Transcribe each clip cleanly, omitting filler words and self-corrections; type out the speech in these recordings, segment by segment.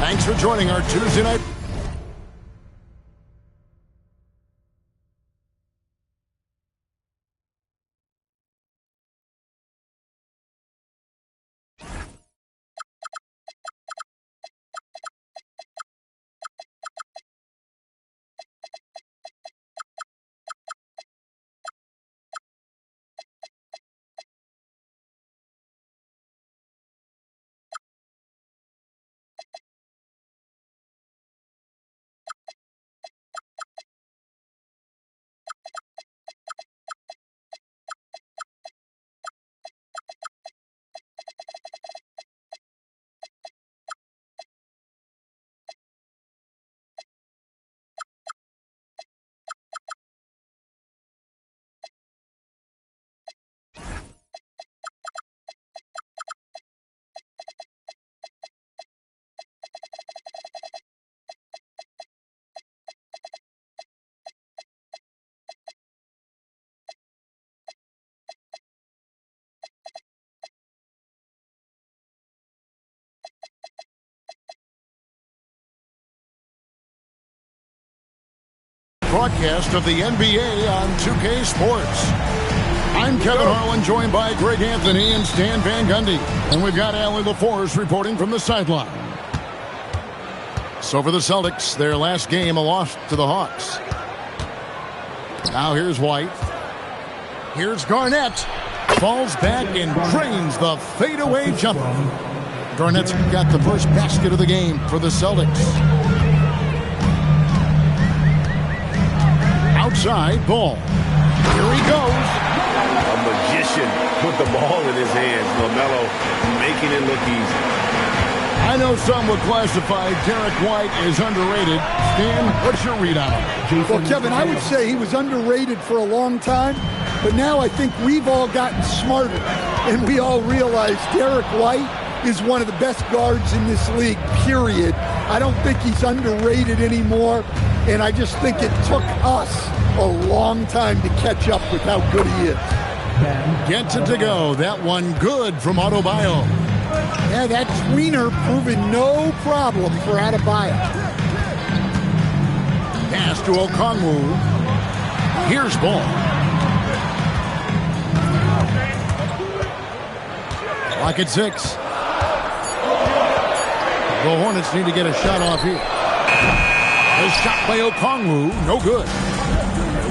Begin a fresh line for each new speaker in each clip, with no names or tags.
Thanks for joining our Tuesday night. Broadcast of the NBA on 2K Sports. I'm Kevin Harlan, joined by Greg Anthony and Stan Van Gundy. And we've got Allie LaForce reporting from the sideline. So for the Celtics, their last game, a loss to the Hawks. Now here's White. Here's Garnett. Falls back and drains the fadeaway jumper. Garnett's got the first basket of the game for the Celtics. Outside, ball. Here he goes.
A magician put the ball in his hands. LaMelo making it look easy.
I know some would classify Derek White as underrated. Stan, what's your read on him?
Well, Kevin, I would say he was underrated for a long time, but now I think we've all gotten smarter, and we all realize Derek White is one of the best guards in this league, period. I don't think he's underrated anymore, and I just think it took us a long time to catch up with how good he is.
Gets it to go. That one good from Adebayo.
Yeah, that tweener proving no problem for Adebayo.
Pass to Okongwu. Here's ball. Clock at 6. The Hornets need to get a shot off here. A shot by Okongwu, no good.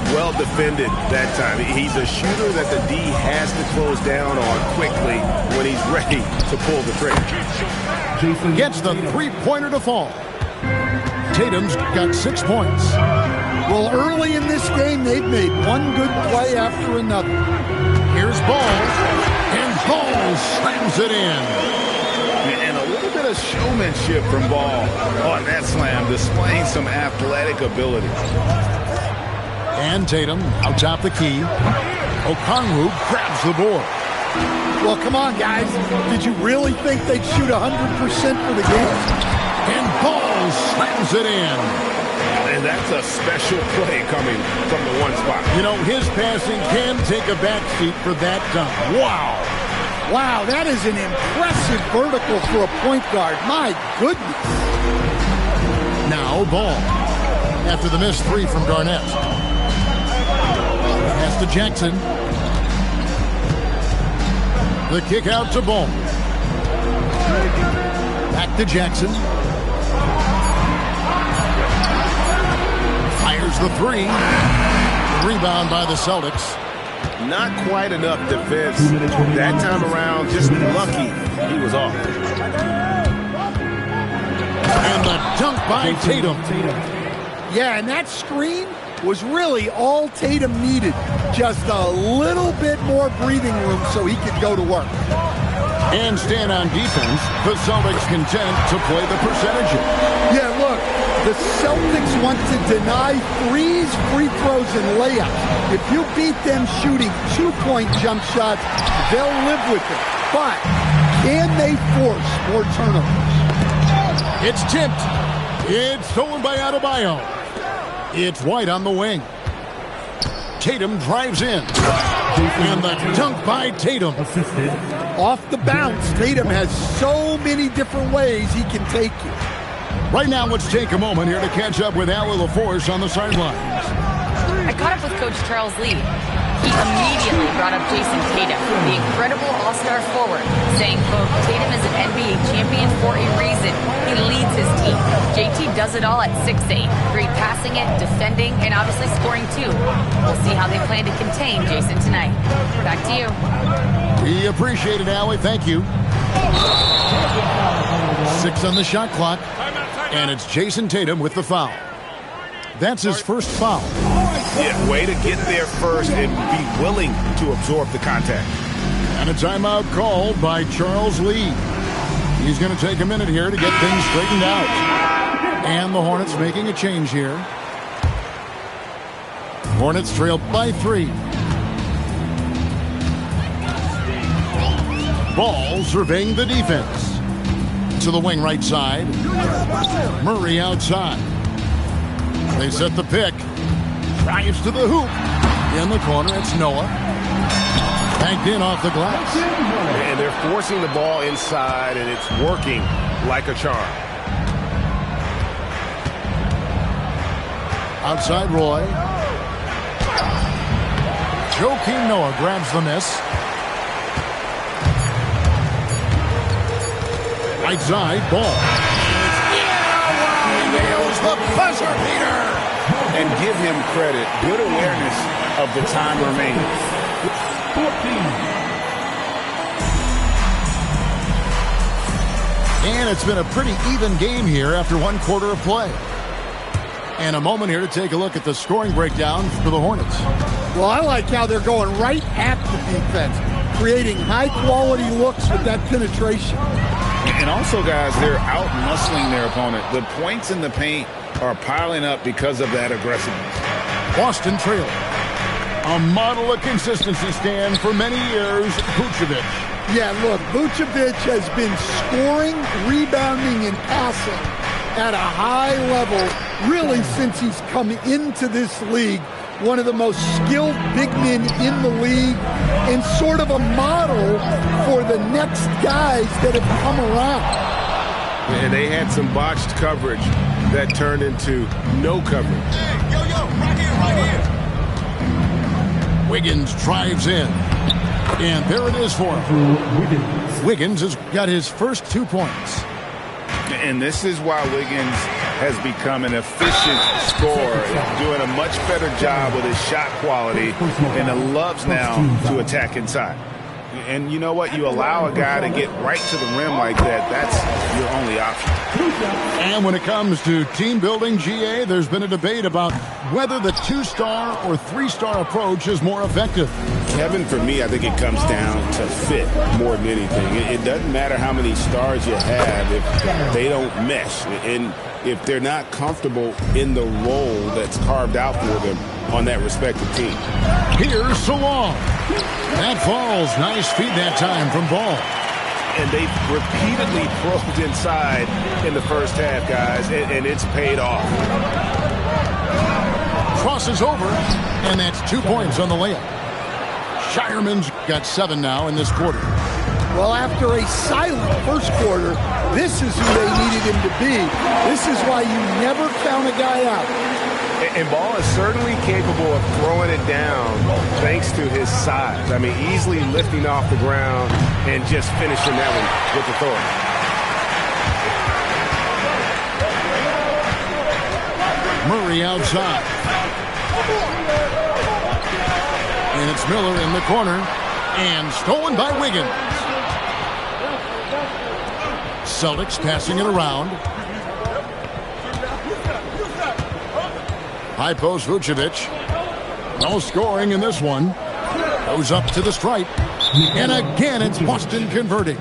Well defended that time. He's a shooter that the D has to close down on quickly when he's ready to pull the trigger.
Gets the three-pointer to fall. Tatum's got 6 points.
Well, early in this game, they've made one good play after another.
Here's Ball, and Ball slams it in.
And a little bit of showmanship from Ball on that slam, displaying some athletic ability.
And Tatum out top the key. Okongwu grabs the board.
Well, come on, guys. Did you really think they'd shoot 100% for the game?
And Ball slams it in.
And that's a special play coming from the one spot.
You know, his passing can take a backseat for that dunk. Wow.
Wow, that is an impressive vertical for a point guard. My goodness.
Now Ball. After the missed three from Garnett. Pass to Jackson. The kick out to Ball. Back to Jackson. Fires the three. Rebound by the Celtics.
Not quite enough defense that time around. Just lucky he was off.
And the dunk by Tatum.
Yeah, and that screen was really all Tatum needed. Just a little bit more breathing room so he could go to work.
And stand on defense. The Celtics content to play the percentages.
Yeah, look, the Celtics want to deny threes, free throws, and layups. If you beat them shooting two-point jump shots, they'll live with it. But can they force more turnovers?
It's tipped. It's stolen by Adebayo. It's White on the wing. Tatum drives in. And the dunk by Tatum.
Off the bounce, Tatum has so many different ways he can take you.
Right now, let's take a moment here to catch up with Allie LaForce on the sidelines.
I caught up with Coach Charles Lee. He immediately brought up Jason Tatum, the incredible all-star forward, saying, quote, Tatum is an NBA champion for a reason. He leads his team. JT does it all at 6'8", great passing it, defending, and obviously scoring too. We'll see how they plan to contain Jason tonight. Back to you.
We appreciate it, Allie. Thank you. 6 on the shot clock, and it's Jason Tatum with the foul. That's his first foul.
Yeah, way to get there first and be willing to absorb the contact.
And a timeout called by Charles Lee. He's going to take a minute here to get things straightened out. And the Hornets making a change here. Hornets trail by 3. Ball surveying the defense. To the wing right side. Murray outside. They set the pick. Drives to the hoop. In the corner, it's Noah. Banked in off the glass.
And they're forcing the ball inside, and it's working like a charm.
Outside Roy. Joakim Noah grabs the miss. Right side, ball. Nails the buzzer beater.
And give him credit. Good awareness of the time remaining.
14. And it's been a pretty even game here after 1 quarter of play. And a moment here to take a look at the scoring breakdown for the Hornets.
Well, I like how they're going right at the defense, creating high-quality looks with that penetration.
And also, guys, they're out-muscling their opponent. The points in the paint are piling up because of that aggressiveness.
Boston trailing. A model of consistency stand for many years, Vucevic.
Yeah, look, Vucevic has been scoring, rebounding, and passing at a high level really since he's come into this league. One of the most skilled big men in the league and sort of a model for the next guys that have come around.
And they had some botched coverage that turned into no coverage.
Hey, right here. Wiggins drives in. And there it is for him. Wiggins has got his first 2 points.
And this is why Wiggins has become an efficient scorer, doing a much better job with his shot quality, and loves now to attack inside. And you know what? You allow a guy to get right to the rim like that, that's your only option.
And when it comes to team building, GA, there's been a debate about whether the 2-star or 3-star approach is more effective.
Kevin, for me, I think it comes down to fit more than anything. It doesn't matter how many stars you have if they don't mesh. And if they're not comfortable in the role that's carved out for them on that respective team.
Here's Salong. That falls. Nice feed that time from Ball.
And they've repeatedly probed inside in the first half, guys, and it's paid off.
Crosses over, and that's 2 points on the layup. Shireman's got 7 now in this quarter.
Well, after a silent first quarter, this is who they needed him to be. This is why you never count a guy out.
And Ball is certainly capable of throwing it down thanks to his size. I mean, easily lifting off the ground and just finishing that one with authority.
Murray outside. And it's Miller in the corner. And stolen by Wiggins. Celtics passing it around. High post Vucevic. No scoring in this one. Goes up to the stripe. And again, it's Boston converting.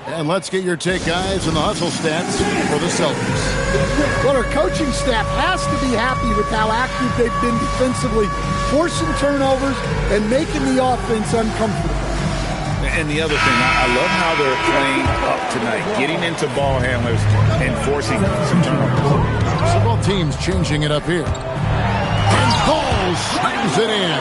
And let's get your take, guys, on the hustle stats for the Celtics.
Well, our coaching staff has to be happy with how active they've been defensively, forcing turnovers and making the offense uncomfortable.
And the other thing, I love how they're playing up tonight, getting into ball handlers and forcing some turnovers.
So both teams changing it up here. And Ball slams it in.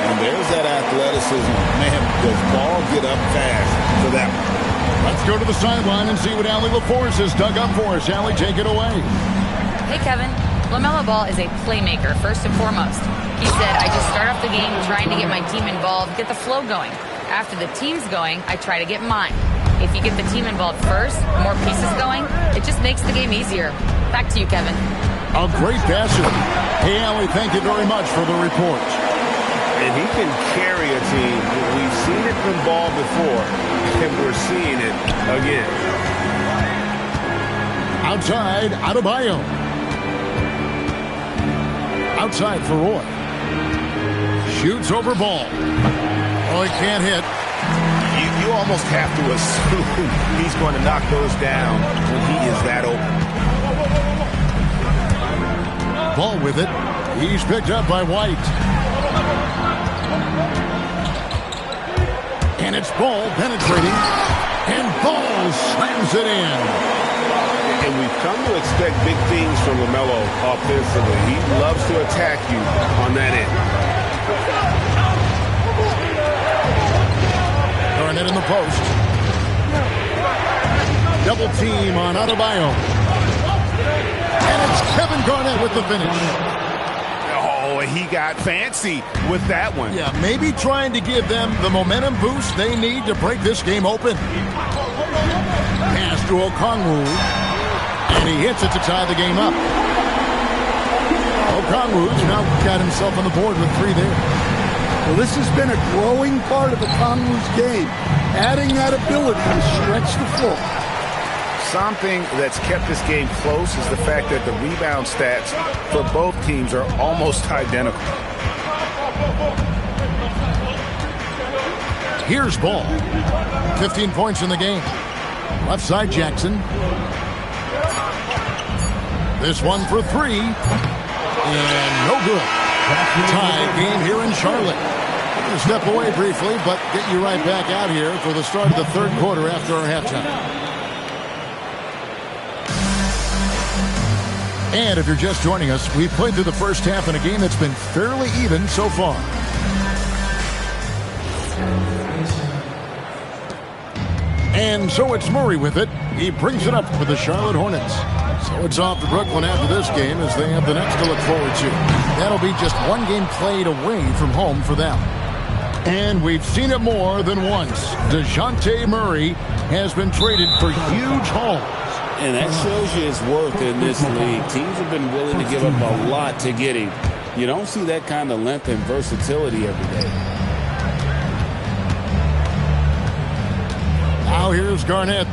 And there's that athleticism. Man, does Ball get up fast for that one.
Let's go to the sideline and see what Allie LaForce has dug up for us. Allie, take it away.
Hey, Kevin. LaMelo Ball is a playmaker, first and foremost. He said, I just start off the game trying to get my team involved, get the flow going. After the team's going, I try to get mine. If you get the team involved first, more pieces going, it just makes the game easier. Back to you, Kevin.
A great passer. Hey, Allie, thank you very much for the report.
And he can carry a team. We've seen it from Ball before, and we're seeing it again.
Outside, Adebayo. Outside for Roy. Shoots over Ball. Oh, he can't hit.
You almost have to assume he's going to knock those down when he is that open.
Ball with it. He's picked up by White. And it's Ball penetrating. And Ball slams it in.
And we've come to expect big things from LaMelo offensively. He loves to attack you on that end.
Garnett in the post. Double team on Adebayo. And it's Kevin Garnett with the finish.
Oh, he got fancy with that one.
Yeah, maybe trying to give them the momentum boost they need to break this game open. Pass to Okongwu. And he hits it to tie the game up. Okongwu's now got himself on the board with 3 there.
Well, this has been a growing part of Okongwu's game, adding that ability to stretch the floor.
Something that's kept this game close is the fact that the rebound stats for both teams are almost identical.
Here's Ball. 15 points in the game. Left side, Jackson. This one for 3. And no good. Tie game here in Charlotte. I'm going to step away briefly, but get you right back out here for the start of the third quarter after our halftime. And if you're just joining us, we've played through the first half in a game that's been fairly even so far. And so it's Murray with it. He brings it up for the Charlotte Hornets. So it's off to Brooklyn after this game as they have the next to look forward to. That'll be just one game played away from home for them. And we've seen it more than once. DeJounte Murray has been traded for huge hauls.
And that shows you his worth in this league. Teams have been willing to give up a lot to get him. You don't see that kind of length and versatility every day.
Now here's Garnett.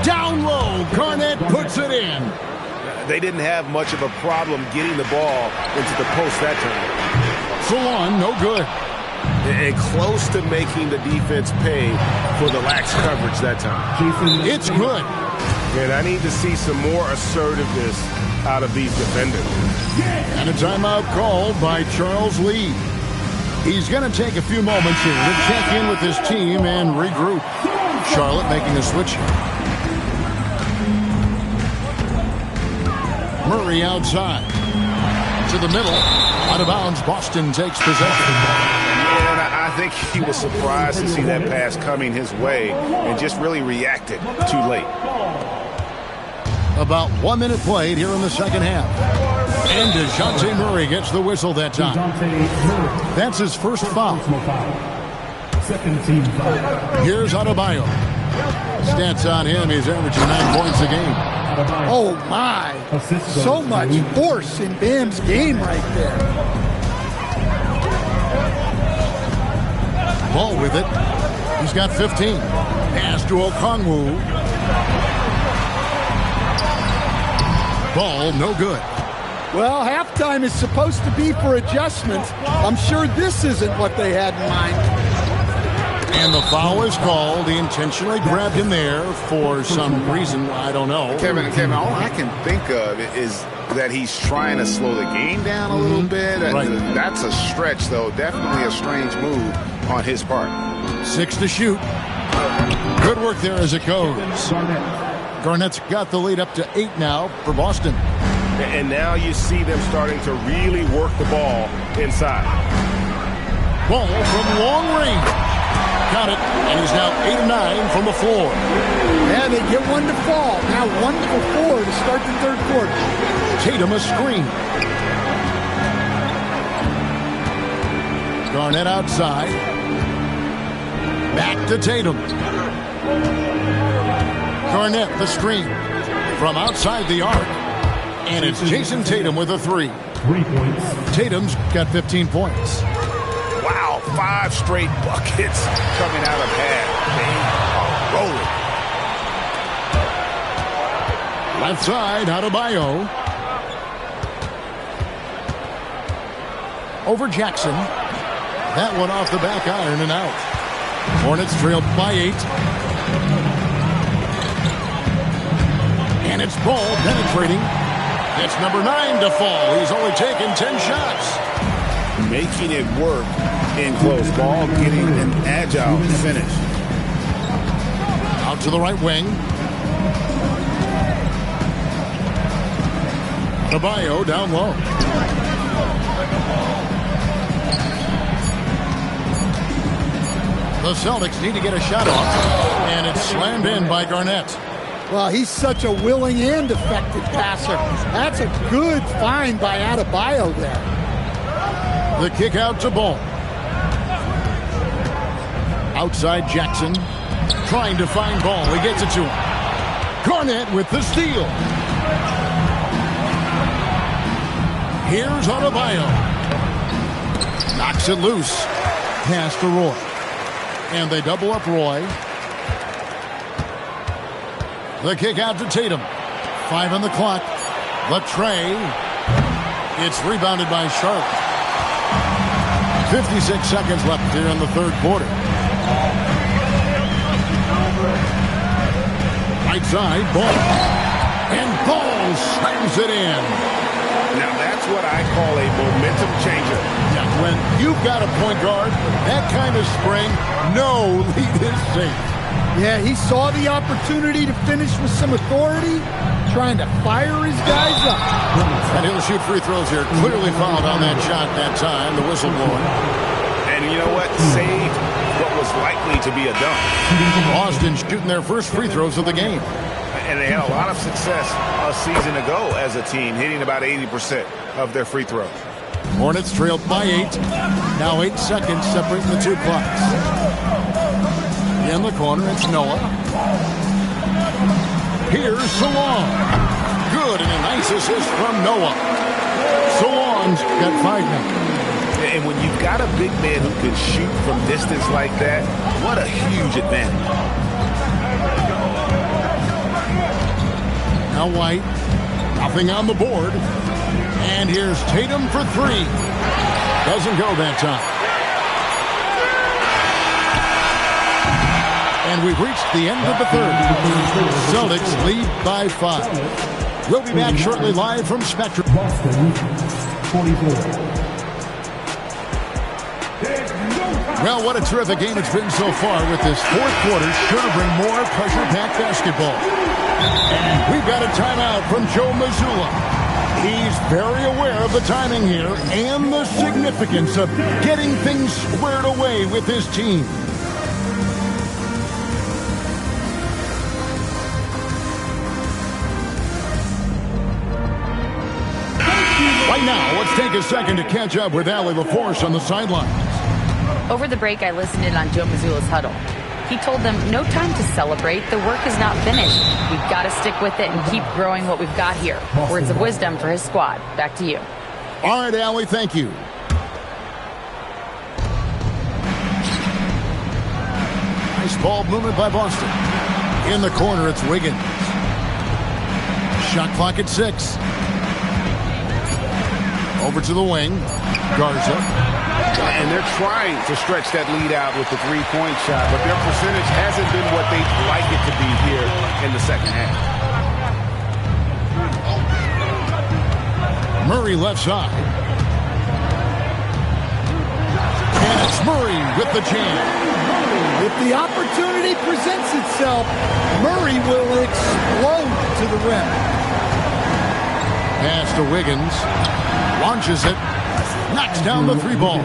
Down low, Garnett puts it in.
They didn't have much of a problem getting the ball into the post that time.
Salon, no good.
And close to making the defense pay for the lax coverage that time.
It's good.
And I need to see some more assertiveness out of these defenders.
And a timeout called by Charles Lee. He's going to take a few moments here to check in with his team and regroup. Charlotte making a switch. Murray outside. To the middle. Out of bounds. Boston takes possession.
Yeah, and I think he was surprised to see that pass coming his way and just really reacted too late.
About 1 minute played here in the second half. And DeJounte Murray gets the whistle that time. That's his first foul.
Second team foul.
Here's Adebayo. Stats on him, he's averaging 9 points a game.
Oh, my. So much force in Bam's game right there.
Ball with it. He's got 15. Pass to Okongwu. Ball, no good.
Well, halftime is supposed to be for adjustments. I'm sure this isn't what they had in mind.
And the foul is called. He intentionally grabbed him there for some reason. I don't know.
Kevin, all I can think of is that he's trying to slow the game down a little bit.
Right.
That's a stretch, though. Definitely a strange move on his part.
6 to shoot. Good work there as it goes. Garnett's got the lead up to 8 now for Boston.
And now you see them starting to really work the ball inside.
Ball from long range. Got it. And he's now 8 of 9 from the floor.
Yeah, they get one to fall. Now 1 for 4 to start the third quarter.
Tatum a screen. Garnett outside. Back to Tatum. Garnett the screen from outside the arc. And it's Jason Tatum with a 3.
3 points.
Tatum's got 15 points.
Wow, 5 straight buckets coming out of half. They are rolling.
Left side, Adebayo. Over Jackson. That one off the back iron and out. Hornets trailed by 8. And it's Ball penetrating. It's number 9 to fall. He's only taken 10 shots.
Making it work in close ball, getting an agile finish.
Out to the right wing. Adebayo down low. The Celtics need to get a shot off, and it's slammed in by Garnett.
Well, he's such a willing and effective passer. That's a good find by Adebayo there.
The kick out to Ball. Outside Jackson, trying to find Ball. He gets it to him. Garnett with the steal. Here's Adebayo. Knocks it loose. Pass to Roy. And they double up Roy. The kick out to Tatum. 5 on the clock. The tray. It's rebounded by Sharp. 56 seconds left here in the third quarter. Right side, Ball. And Ball slams it in.
Now that's what I call a momentum changer.
Yeah, when you've got a point guard, that kind of spring, no lead is safe.
Yeah, he saw the opportunity to finish with some authority, trying to fire his guys up.
And he'll shoot free throws here. Clearly fouled on that shot that time, the whistle blowing.
And you know what? Saved what was likely to be a dunk.
Boston shooting their first free throws of the game.
And they had a lot of success a season ago as a team, hitting about 80% of their free throws.
Hornets trailed by 8. Now 8 seconds separating the two clocks. In the corner, it's Noah. Here's Salon. Good, and a nice assist from Noah. Salon's got 5 now.
And when you've got a big man who can shoot from distance like that, what a huge advantage.
Now White, nothing on the board. And here's Tatum for 3. Doesn't go that time. And we've reached the end of the third. Celtics lead by 5. We'll be back shortly live from Spectrum.
Boston, 44.
Well, what a terrific game it's been so far with this fourth quarter. Sure to bring more pressure-packed basketball. And we've got a timeout from Joe Mazzulla. He's very aware of the timing here and the significance of getting things squared away with his team. Right now, let's take a second to catch up with Allie LaForce on the sidelines.
Over the break, I listened in on Joe Mazzulla's huddle. He told them, no time to celebrate. The work is not finished. We've got to stick with it and keep growing what we've got here. Words of wisdom for his squad. Back to you.
All right, Allie, thank you. Nice ball movement by Boston. In the corner, it's Wiggins. Shot clock at 6. Over to the wing. Garza.
And they're trying to stretch that lead out with the three-point shot, but their percentage hasn't been what they'd like it to be here in the second half.
Murray left side. And it's Murray with the jam.
If the opportunity presents itself, Murray will explode to the rim.
Pass to Wiggins. Launches it. Knocks down the 3 ball.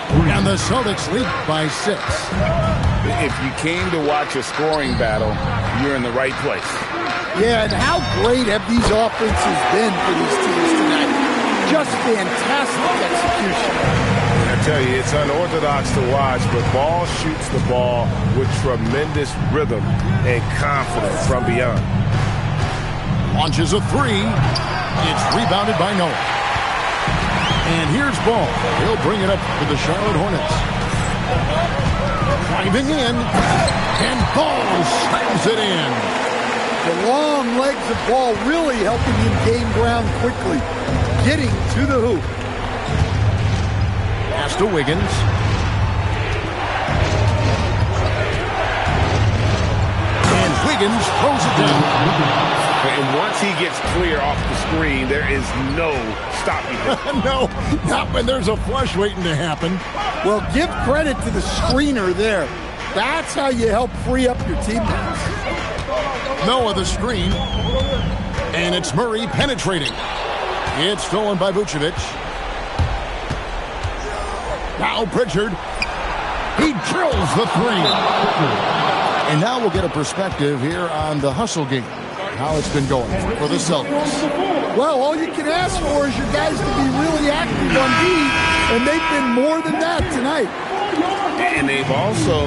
And the Celtics lead by 6.
If you came to watch a scoring battle, you're in the right place.
Yeah, and how great have these offenses been for these teams tonight? Just fantastic execution.
I tell you, it's unorthodox to watch, but Ball shoots the ball with tremendous rhythm and confidence from beyond.
Launches a 3. It's rebounded by Noah. And here's Ball. He'll bring it up for the Charlotte Hornets. Driving in, and Ball slams it in.
The long legs of Ball really helping him gain ground quickly, getting to the hoop.
Pass to Wiggins. And Wiggins throws it down.
And once he gets clear off the screen, there is no stopping him.
No, not when there's a flush waiting to happen.
Well, give credit to the screener there. That's how you help free up your teammates.
Noah the screen. And it's Murray penetrating. It's stolen by Vucevic. Now Pritchard. He drills the 3. And now we'll get a perspective here on the hustle game. How it's been going for the Celtics.
Well, all you can ask for is your guys to be really active on D, and they've been more than that tonight.
And they've also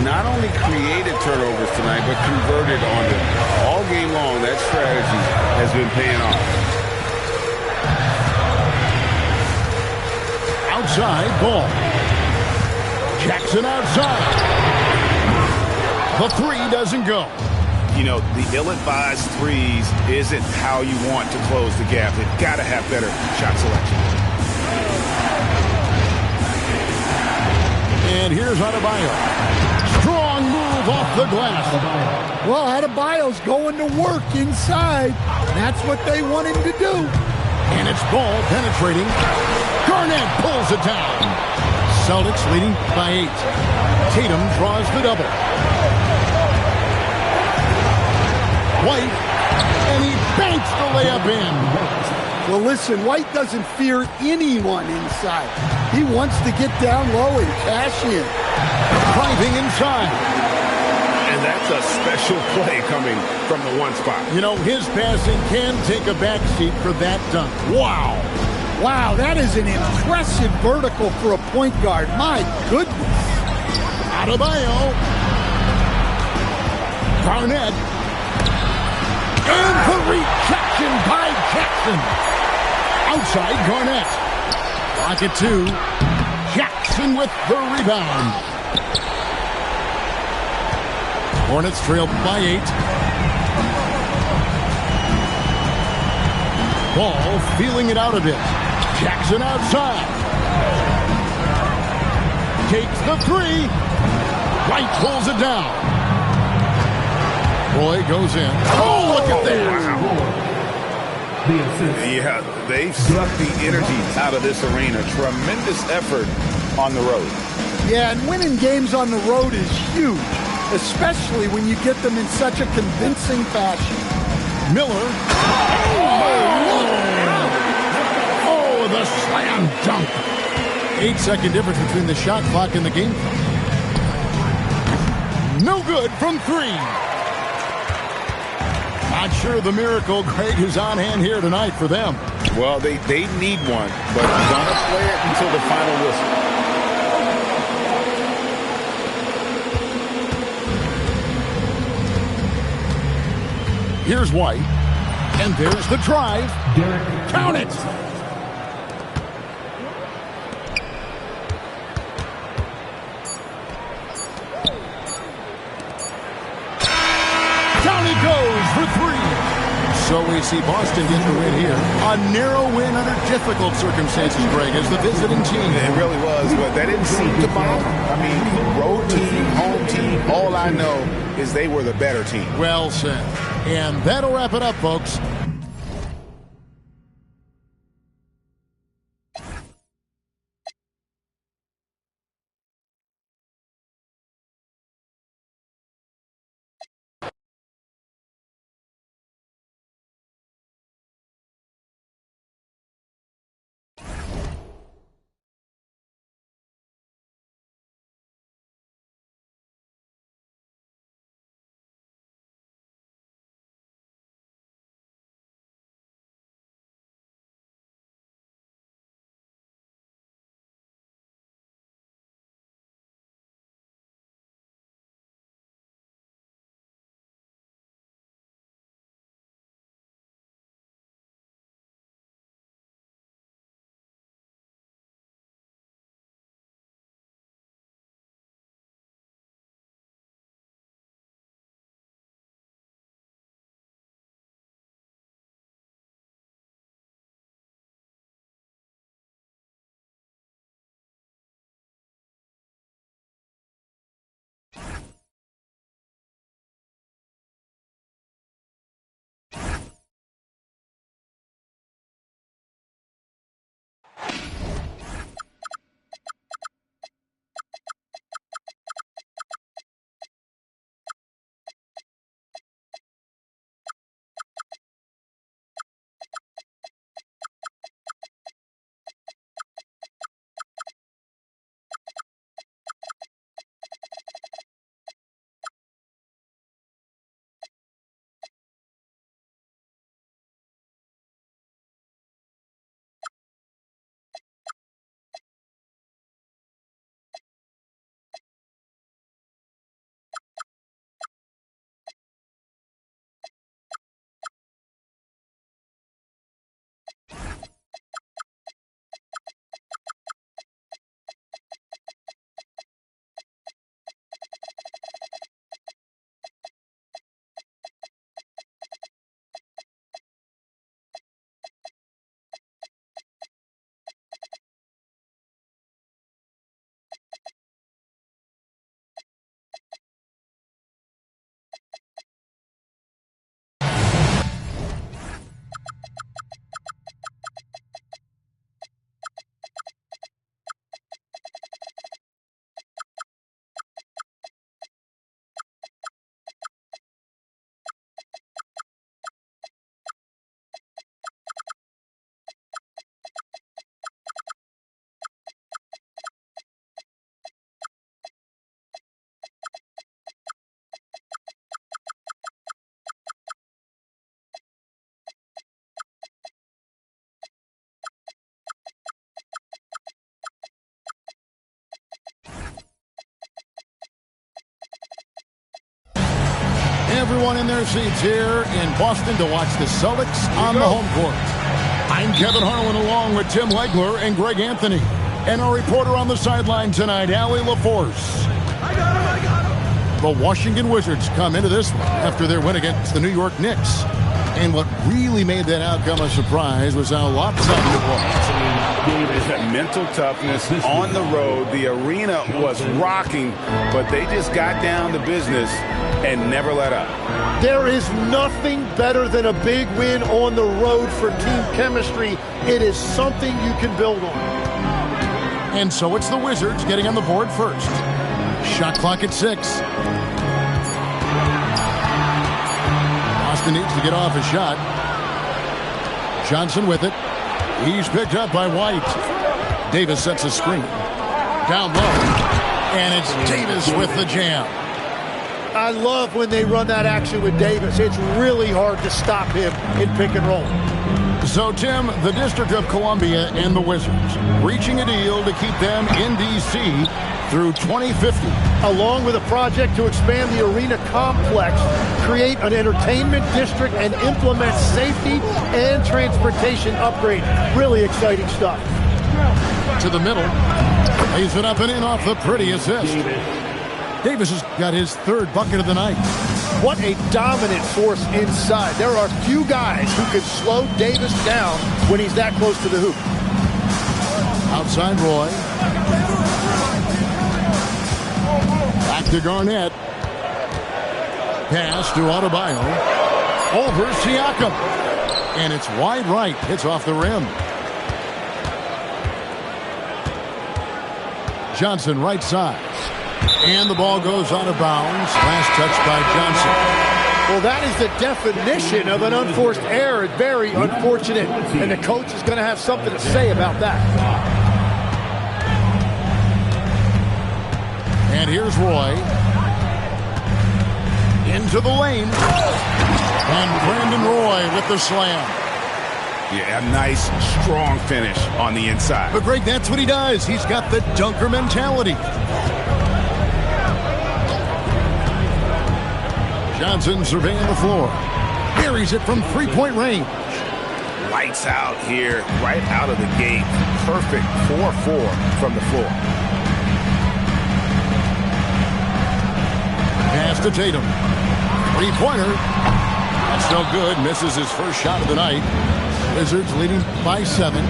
not only created turnovers tonight, but converted on them. All game long, that strategy has been paying off.
Outside, Ball. Jackson outside. The 3 doesn't go.
You know, the ill-advised threes isn't how you want to close the gap. They've got to have better shot selection.
And here's Adebayo. Strong move off the glass.
Well, Adebayo's going to work inside. That's what they want him to do.
And it's Ball penetrating. Garnett pulls it down. Celtics leading by 8. Tatum draws the double. White, and he banks the layup in.
Well, listen, White doesn't fear anyone inside. He wants to get down low and cash in.
Driving inside.
And that's a special play coming from the one spot.
You know, his passing can take a backseat for that dunk. Wow.
Wow, that is an impressive vertical for a point guard. My goodness.
Adebayo. Garnett. And the rejection by Jackson. Outside, Garnett. Rocket 2. Jackson with the rebound. Hornets trail by 8. Ball feeling it out a bit. Jackson outside. Takes the 3. White pulls it down. Roy goes in. Oh, look at that.
Yeah, they've sucked the energy out of this arena. Tremendous effort on the road.
Yeah, and winning games on the road is huge, especially when you get them in such a convincing fashion.
Miller. Oh, the slam dunk. 8-second difference between the shot clock and the game clock. No good from 3. Not sure the miracle, Greg, is on hand here tonight for them.
Well, they need one, but gonna play it until the final whistle.
Here's White, and there's the drive. Count it. Down he goes for 3. So we see Boston get the win here. A narrow win under difficult circumstances, Greg, as the visiting team.
It really was, but that didn't seem to bother. I mean, road team, home team, all I know is they were the better team.
Well said. And that'll wrap it up, folks. everyone in their seats here in Boston to watch the Celtics on the home court. I'm Kevin Harlan along with Tim Legler and Greg Anthony. And our reporter on the sideline tonight, Allie LaForce.
I got him.
The Washington Wizards come into this one after their win against the New York Knicks. And what really made that outcome a surprise was how lopsided it was.
It's that mental toughness on the road. The arena was rocking, but they just got down to business and never let up.
There is nothing better than a big win on the road for team chemistry. It is something you can build on.
And so it's the Wizards getting on the board first. Shot clock at 6. Boston needs to get off a shot. Johnson with it. He's picked up by White. Davis sets a screen. Down low. And it's Davis with the jam.
I love when they run that action with Davis. It's really hard to stop him in pick and roll.
So, Tim, the District of Columbia and the Wizards reaching a deal to keep them in D.C. through 2050.
Along with a project to expand the arena complex, create an entertainment district, and implement safety and transportation upgrades. Really exciting stuff.
To the middle. Lays it up and in off the pretty assist. Davis has got his third bucket of the night.
What a dominant force inside. There are few guys who can slow Davis down when he's that close to the hoop.
Outside Roy. Back to Garnett. Pass to Adebayo. Over Siakam. And it's wide right. Hits off the rim. Johnson right side. And the ball goes out of bounds. Last touch by Johnson.
Well, that is the definition of an unforced error. Very unfortunate. And the coach is going to have something to say about that.
And here's Roy. Into the lane. And Brandon Roy with the slam.
Yeah, a nice, strong finish on the inside.
But Greg, that's what he does. He's got the dunker mentality. Johnson surveying the floor. Buries it from three-point range.
Lights out here, right out of the gate. Perfect 4-4 from the floor.
Pass to Tatum. Three-pointer. That's no good. Misses his first shot of the night. Wizards leading by 7.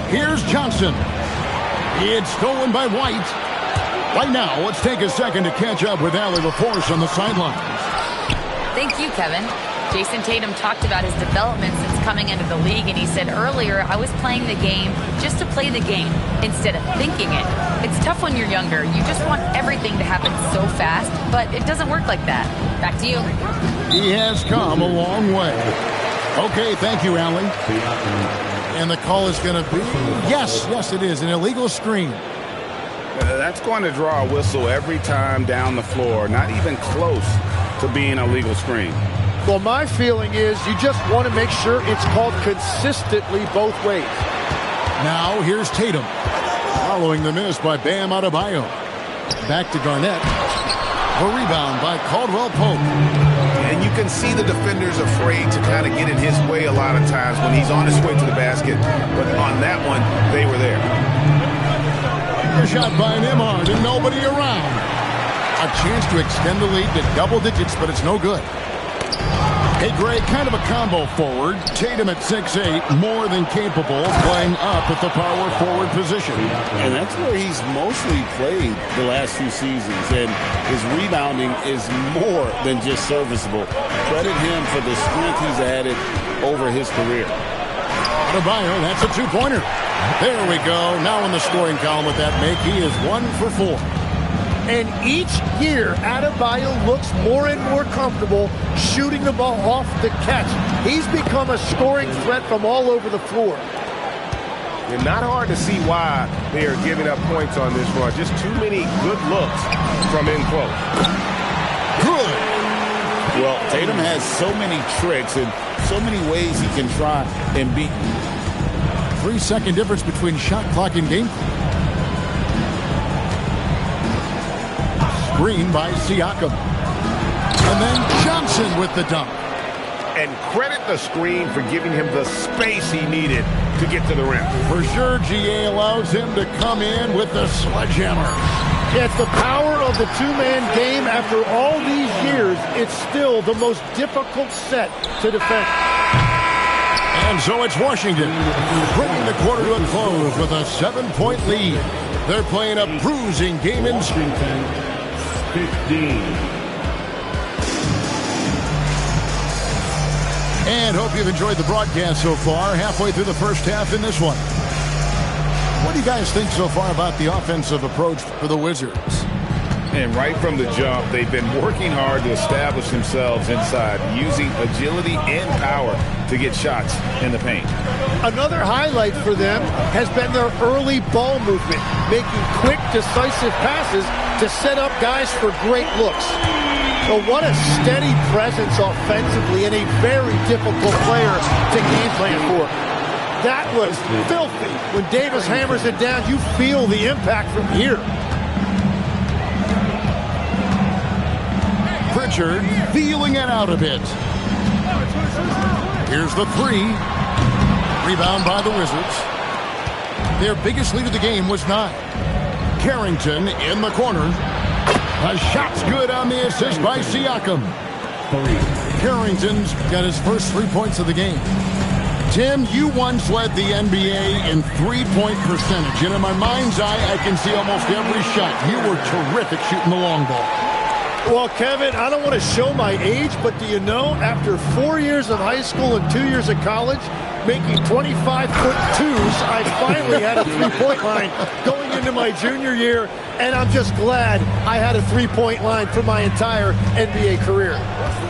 Here's Johnson. It's stolen by White. Right now, let's take a second to catch up with Allie LaForce on the sidelines.
Thank you, Kevin. Jason Tatum talked about his development since coming into the league, and he said earlier, I was playing the game just to play the game instead of thinking it. It's tough when you're younger. You just want everything to happen so fast, but it doesn't work like that. Back to you.
He has come a long way. Okay, thank you, Allie. And the call is going to be, yes, it is, an illegal screen.
That's going to draw a whistle every time down the floor. Not even close to being a legal screen.
Well, my feeling is you just want to make sure it's called consistently both ways.
Now here's Tatum. Following the miss by Bam Adebayo. Back to Garnett. A rebound by Caldwell Pope.
And you can see the defenders afraid to kind of get in his way a lot of times when he's on his way to the basket. But on that one, they were there.
Shot by Nembhard and nobody around. A chance to extend the lead to double digits, but it's no good. Hey, Greg, kind of a combo forward. Tatum at 6'8", more than capable of playing up at the power forward position.
And that's where he's mostly played the last few seasons. And his rebounding is more than just serviceable. Credit him for the strength he's added over his career.
Adebayo, that's a two-pointer. There we go. Now in the scoring column with that make, he is 1 for 4.
And each year, Adebayo looks more and more comfortable shooting the ball off the catch. He's become a scoring threat from all over the floor.
And not hard to see why they are giving up points on this run. Just too many good looks from in close.
Good.
Well, Tatum has so many tricks and so many ways he can try and beat.
3-second difference between shot clock and game clock. Screen by Siakam. And then Johnson with the dunk.
And credit the screen for giving him the space he needed to get to the rim.
For sure, GA allows him to come in with the sledgehammer.
Yeah, it's the power of the two-man game. After all these years, it's still the most difficult set to defend.
And so it's Washington bringing the quarter to a close with a 7-point lead. They're playing a bruising game in
Washington 15.
And hope you've enjoyed the broadcast so far. Halfway through the first half in this one. What do you guys think so far about the offensive approach for the Wizards?
And right from the jump, they've been working hard to establish themselves inside, using agility and power to get shots in the paint.
Another highlight for them has been their early ball movement, making quick, decisive passes to set up guys for great looks. So what a steady presence offensively and a very difficult player to game plan for. That was filthy. When Davis hammers it down, you feel the impact from here.
Pritchard feeling it out a bit. Here's the three. Rebound by the Wizards. Their biggest lead of the game was 9. Carrington in the corner. A shot's good on the assist by Siakam. Carrington's got his first 3 points of the game. Tim, you once led the NBA in three-point percentage, and in my mind's eye, I can see almost every shot. You were terrific shooting the long ball.
Well, Kevin, I don't want to show my age, but do you know, after 4 years of high school and 2 years of college, making 25-foot-2s, I finally had a three-point line going into my junior year, and I'm just glad I had a three-point line for my entire NBA career.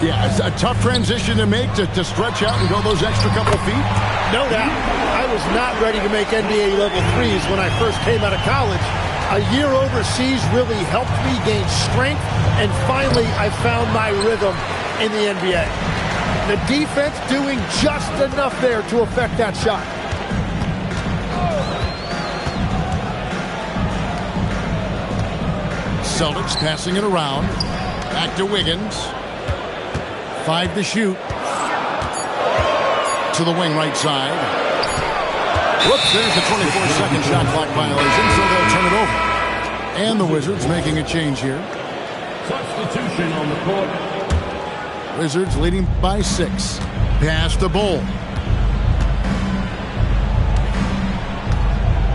Yeah, it's a tough transition to make to stretch out and go those extra couple feet.
No doubt. I was not ready to make NBA level threes when I first came out of college. A year overseas really helped me gain strength, and finally I found my rhythm in the NBA. The defense doing just enough there to affect that shot.
Celtics passing it around. Back to Wiggins. 5 to shoot. To the wing right side. Whoops, there's the 24-second shot clock violation, so they'll turn it over. And the Wizards making a change here.
Substitution on the court.
Wizards leading by 6. Pass to Bull.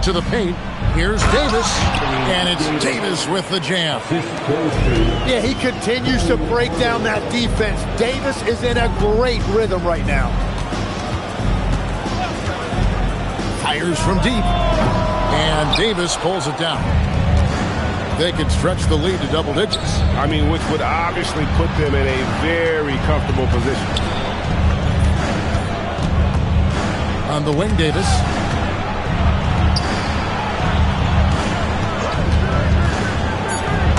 To the paint. Here's Davis. And it's Davis with the jam.
Yeah, he continues to break down that defense. Davis is in a great rhythm right now.
Fires from deep. And Davis pulls it down. They could stretch the lead to double digits.
I mean, which would obviously put them in a very comfortable position.
On the wing, Davis.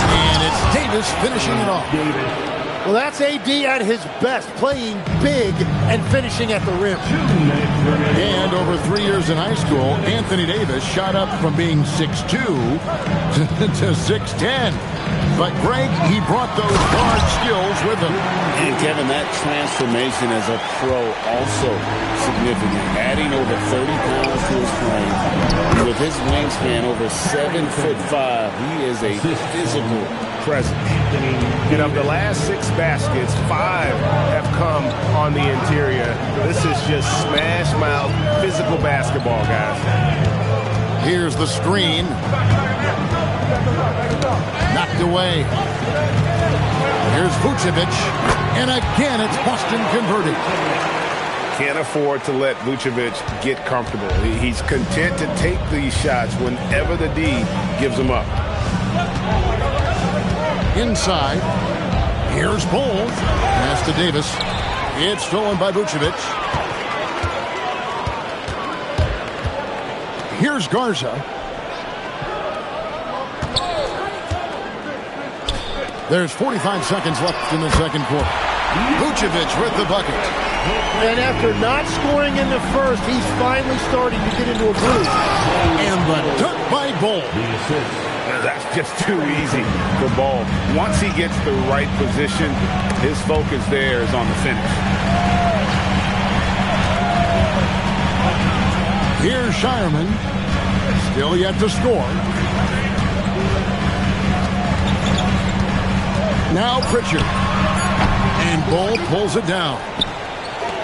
And it's Davis finishing it off.
Well, that's AD at his best, playing big and finishing at the rim.
And over 3 years in high school, Anthony Davis shot up from being 6'2 to 6'10. But Greg, he brought those guard skills with him.
And Kevin, that transformation as a pro also significant. Adding over 30 pounds to his frame. With his wingspan over 7'5", he is a physical presence.
You know, the last 6 baskets, 5 have come on the interior. This is just smash mouth physical basketball, guys.
Here's the screen. Knocked away. Here's Vucevic. And again, it's Boston converted.
Can't afford to let Vucevic get comfortable. He's content to take these shots whenever the D gives them up.
Inside. Here's Bull. Pass to Davis. It's stolen by Vucevic. Here's Garza. There's 45 seconds left in the second quarter. Vucevic with the bucket.
And after not scoring in the first, he's finally starting to get into a groove.
And the dunk by Bull.
That's just too easy for Ball. Once he gets the right position, his focus there is on the finish.
Here's Shireman. Still yet to score. Now Pritchard. And Bull pulls it down.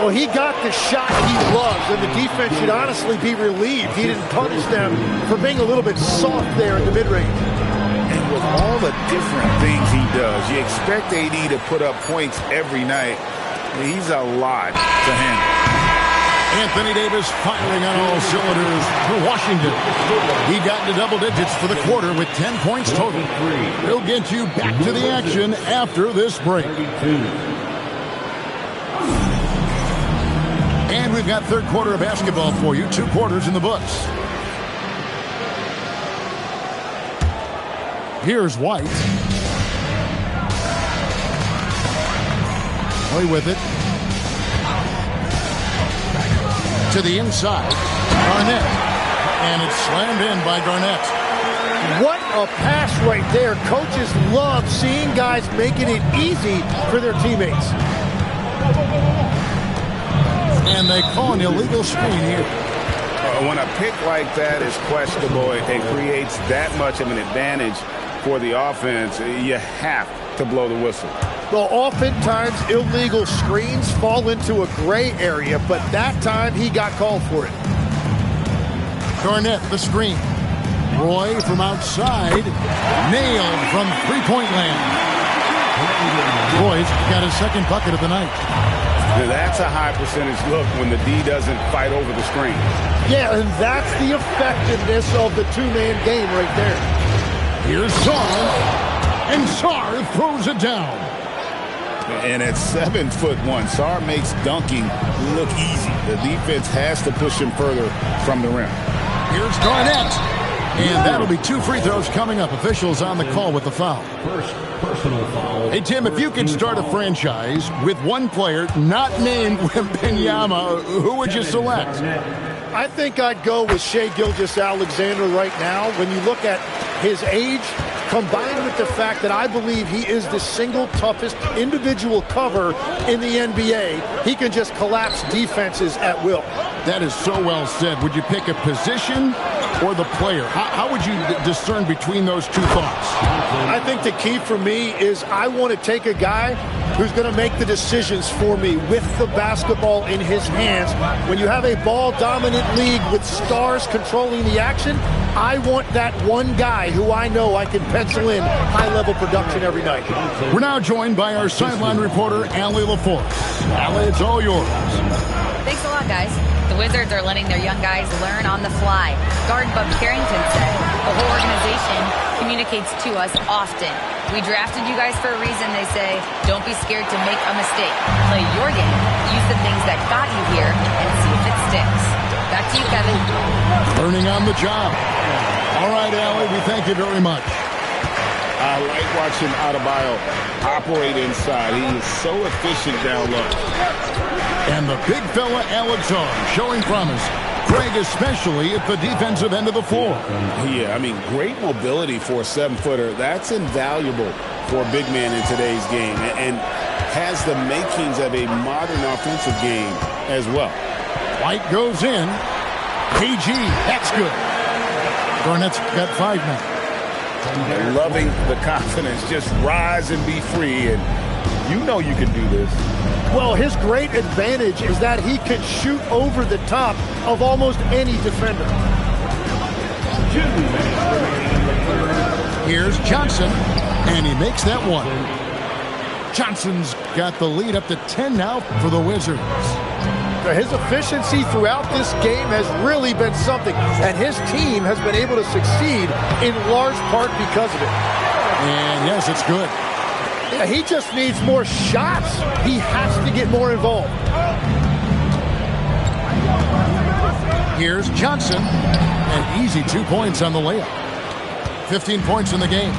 Well, he got the shot he loves, and the defense should honestly be relieved. He didn't punish them for being a little bit soft there in the mid-range.
And with all the different things he does, you expect AD to put up points every night. He's a lot to handle.
Anthony Davis firing on all cylinders for Washington. He got into double digits for the quarter with 10 points total. He'll get you back to the action after this break. And we've got third quarter of basketball for you. 2 quarters in the books. Here's White. Play with it. To the inside. Garnett. And it's slammed in by Garnett.
What a pass right there. Coaches love seeing guys making it easy for their teammates.
And they call an illegal screen here.
When a pick like that is questionable and creates that much of an advantage for the offense, you have to blow the whistle.
Well, oftentimes illegal screens fall into a gray area, but that time he got called for it.
Garnett, the screen. Roy from outside. Nailed from three-point land. Roy's got his second bucket of the night.
Now that's a high percentage look when the D doesn't fight over the screen.
Yeah, and that's the effectiveness of the two-man game right there.
Here's Sarr. And Sarr throws it down.
And at 7'1", Sarr makes dunking look easy. The defense has to push him further from the rim.
Here's Garnett. And that'll be 2 free throws coming up. Officials on the call with the foul.
First personal foul.
Hey, Tim, if you could start a franchise with one player not named Wembanyama, who would you select?
I think I'd go with Shai Gilgeous-Alexander right now. When you look at his age, combined with the fact that I believe he is the single toughest individual cover in the NBA, he can just collapse defenses at will.
That is so well said. Would you pick a position or the player? How would you discern between those two thoughts?
I think the key for me is I want to take a guy who's going to make the decisions for me with the basketball in his hands. When you have a ball-dominant league with stars controlling the action, I want that one guy who I know I can pencil in high-level production every night.
We're now joined by our sideline reporter, Allie LaForce. Allie, it's all yours.
Thanks a lot, guys. The Wizards are letting their young guys learn on the fly. Guard Bub Carrington said, the whole organization communicates to us often. We drafted you guys for a reason, they say. Don't be scared to make a mistake. Play your game. Use the things that got you here and see if it sticks. Back to you, Kevin.
Learning on the job. All right, Allie, we thank you very much.
I like watching Adebayo operate inside. He is so efficient down low.
And the big fella, Alex Sarr, showing promise. Craig especially at the defensive end of the floor.
Yeah, I mean, great mobility for a 7-footer. That's invaluable for a big man in today's game and has the makings of a modern offensive game as well.
White goes in. KG, that's good. Garnett's got 5 now.
Loving the confidence. Just rise and be free. And you know you can do this.
Well, his great advantage is that he can shoot over the top of almost any defender.
Here's Johnson, and he makes that one. Johnson's got the lead up to 10 now for the Wizards.
His efficiency throughout this game has really been something, and his team has been able to succeed in large part because of it.
And yes, it's good.
Yeah, he just needs more shots. He has to get more involved.
Here's Johnson, and easy 2 points on the layup. 15 points in the game.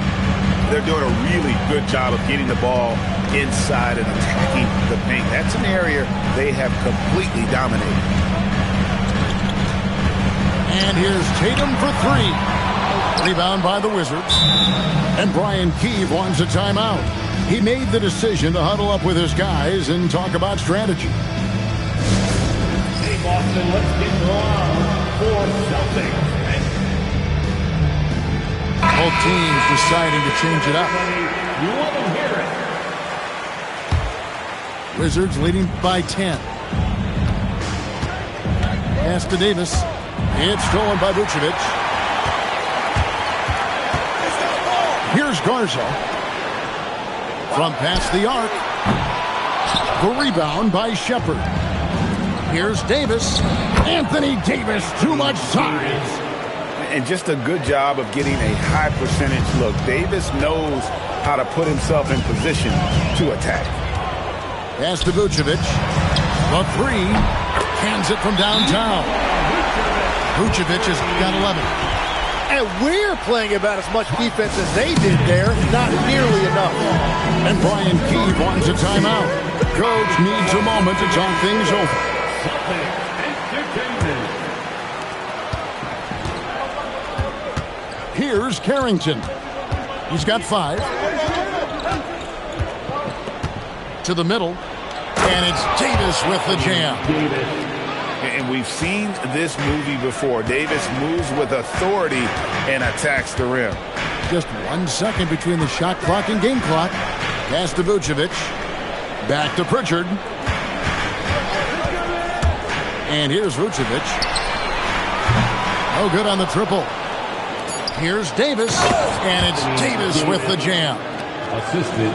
They're doing a really good job of getting the ball inside and attacking the paint. That's an area they have completely dominated.
And here's Tatum for 3. Rebound by the Wizards. And Brian Keefe wants a timeout. He made the decision to huddle up with his guys and talk about strategy.
Hey, Boston, let's get going for Celtics.
Both teams deciding to change it up.
You want to hear it.
Wizards leading by 10. Pass to Davis. It's stolen by Vucevic. Here's Garza. From past the arc. The rebound by Shepherd. Here's Davis. Anthony Davis, too much size.
And just a good job of getting a high percentage look. Davis knows how to put himself in position to attack.
Pass to Vucevic. The three. Cans it from downtown. Vucevic has got 11.
And we're playing about as much defense as they did there. Not nearly enough.
And Brian Keefe wants a timeout. Coach needs a moment to talk things over. Here's Carrington. He's got 5. To the middle. And it's Davis with the jam.
And we've seen this movie before. Davis moves with authority and attacks the rim.
Just 1 second between the shot clock and game clock. Pass to Vucevic. Back to Pritchard. And here's Vucevic. No good on the triple. Here's Davis. And it's Davis with the jam.
Assisted.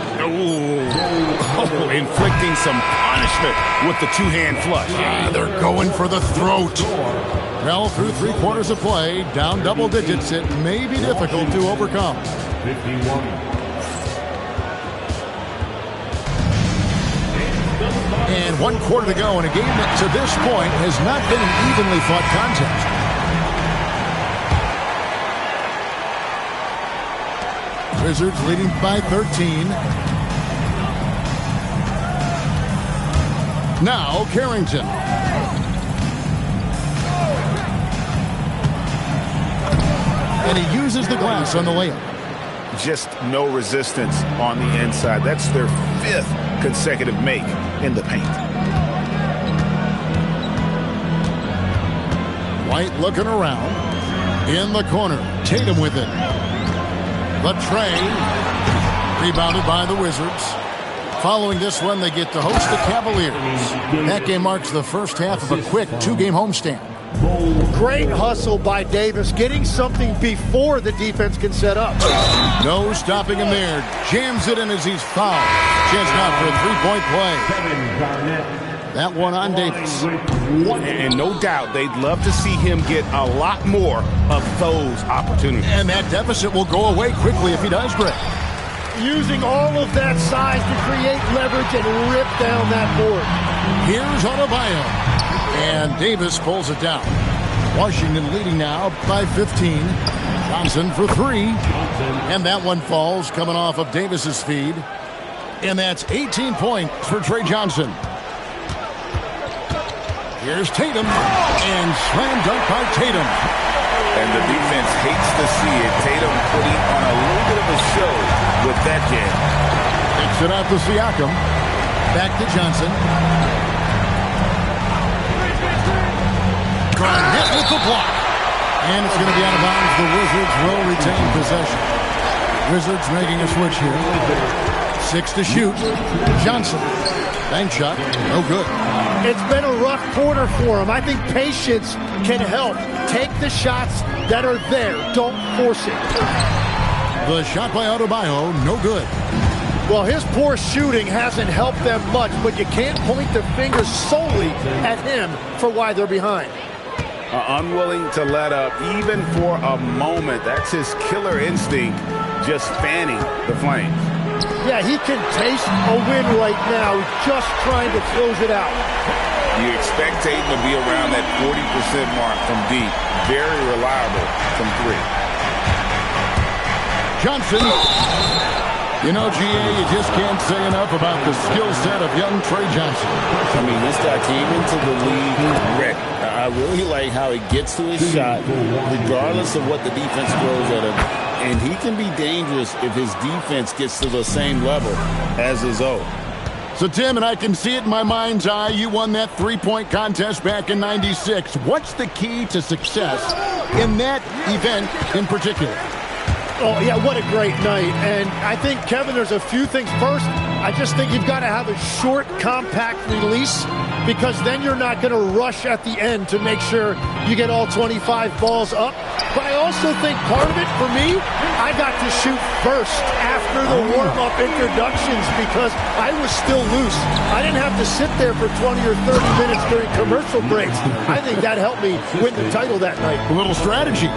Inflicting some punishment with the two-hand flush.
They're going for the throat. Well, through 3 quarters of play, down double digits, it may be difficult to overcome.
51.
And 1 quarter to go in a game that to this point has not been an evenly fought contest. Wizards leading by 13. Now Carrington. And he uses the glass on the layup.
Just no resistance on the inside. That's their 5th consecutive make in the paint.
White looking around. In the corner. Tatum with it. The tray, rebounded by the Wizards. Following this one, they get to host the Cavaliers. That game marks the first half of a quick 2-game homestand.
Great hustle by Davis, getting something before the defense can set up.
No stopping him there. Jams it in as he's fouled. Chance now for a 3-point play. That one on Davis.
And no doubt they'd love to see him get a lot more of those opportunities.
And that deficit will go away quickly if he does, Greg.
Using all of that size to create leverage and rip down that board.
Here's Adebayo. And Davis pulls it down. Washington leading now by 15. Johnson for 3. And that one falls coming off of Davis's feed. And that's 18 points for Trey Johnson. Here's Tatum, and slam dunk by Tatum.
And the defense hates to see it. Tatum putting on a little bit of a show with that jam.
Takes it out to Siakam. Back to Johnson. Garnett with the block. And it's going to be out of bounds. The Wizards will retain possession. Wizards making a switch here. 6 to shoot. Johnson. Bank shot. No good.
It's been a rough quarter for him. I think patience can help. Take the shots that are there. Don't force it.
The shot by Adebayo, no good.
Well, his poor shooting hasn't helped them much, but you can't point the finger solely at him for why they're behind.
Unwilling to let up even for a moment. That's his killer instinct, just fanning the flames.
Yeah, he can taste a win right now, just trying to close it out.
You expect Tatum to be around that 40% mark from deep. Very reliable from 3.
Johnson. You know, GA, you just can't say enough about the skill set of young Trey Johnson.
I mean, this guy came into the league ready. I really like how he gets to his shot, regardless of what the defense throws at him. And he can be dangerous if his defense gets to the same level as his own.
So, Tim, and I can see it in my mind's eye, you won that three-point contest back in '96. What's the key to success in that event in particular?
Oh, yeah, what a great night. And I think, Kevin, there's a few things. First, I just think you've got to have a short, compact release, because then you're not going to rush at the end to make sure you get all 25 balls up. But I also think part of it, for me, I got to shoot first after the warm-up introductions because I was still loose. I didn't have to sit there for 20 or 30 minutes during commercial breaks. I think that helped me win the title that night.
A little strategy.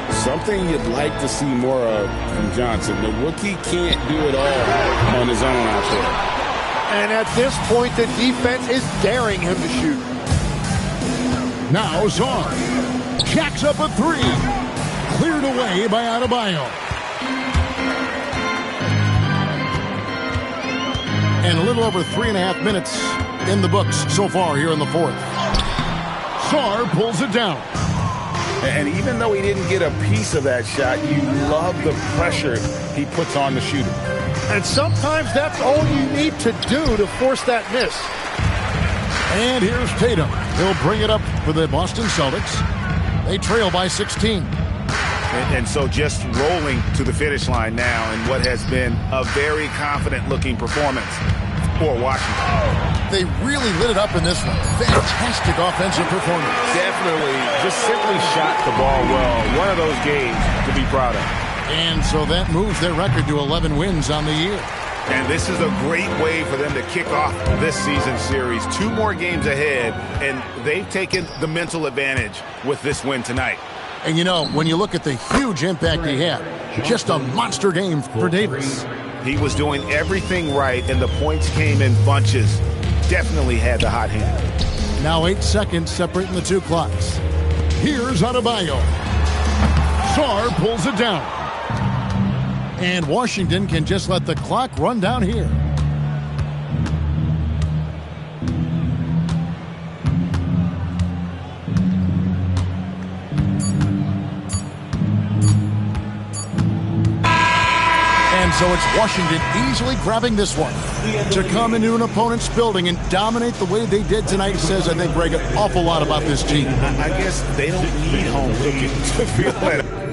Something you'd like to see more of from Johnson. The rookie can't do it all on his own out there.
And at this point, the defense is daring him to shoot.
Now Czar jacks up a three. Cleared away by Adebayo. And a little over 3.5 minutes in the books so far here in the fourth. Czar pulls it down.
And even though he didn't get a piece of that shot, you love the pressure he puts on the shooter.
And sometimes that's all you need to do to force that miss.
And here's Tatum. He'll bring it up for the Boston Celtics. They trail by 16.
And so just rolling to the finish line now in what has been a very confident-looking performance for Washington.
They really lit it up in this one. Fantastic offensive performance.
Definitely. Just simply shot the ball well. One of those games to be proud of.
And so that moves their record to 11 wins on the year.
And this is a great way for them to kick off this season series. 2 more games ahead, and they've taken the mental advantage with this win tonight.
And, you know, when you look at the huge impact he had, just a monster game for Davis.
He was doing everything right, and the points came in bunches. Definitely had the hot hand.
Now 8 seconds separating the two clocks. Here's Adebayo. Czar pulls it down. And Washington can just let the clock run down here. And so it's Washington easily grabbing this one. To come into an opponent's building and dominate the way they did tonight says, I think, Greg, an awful lot about this team.
I guess they don't need home cooking to feel that.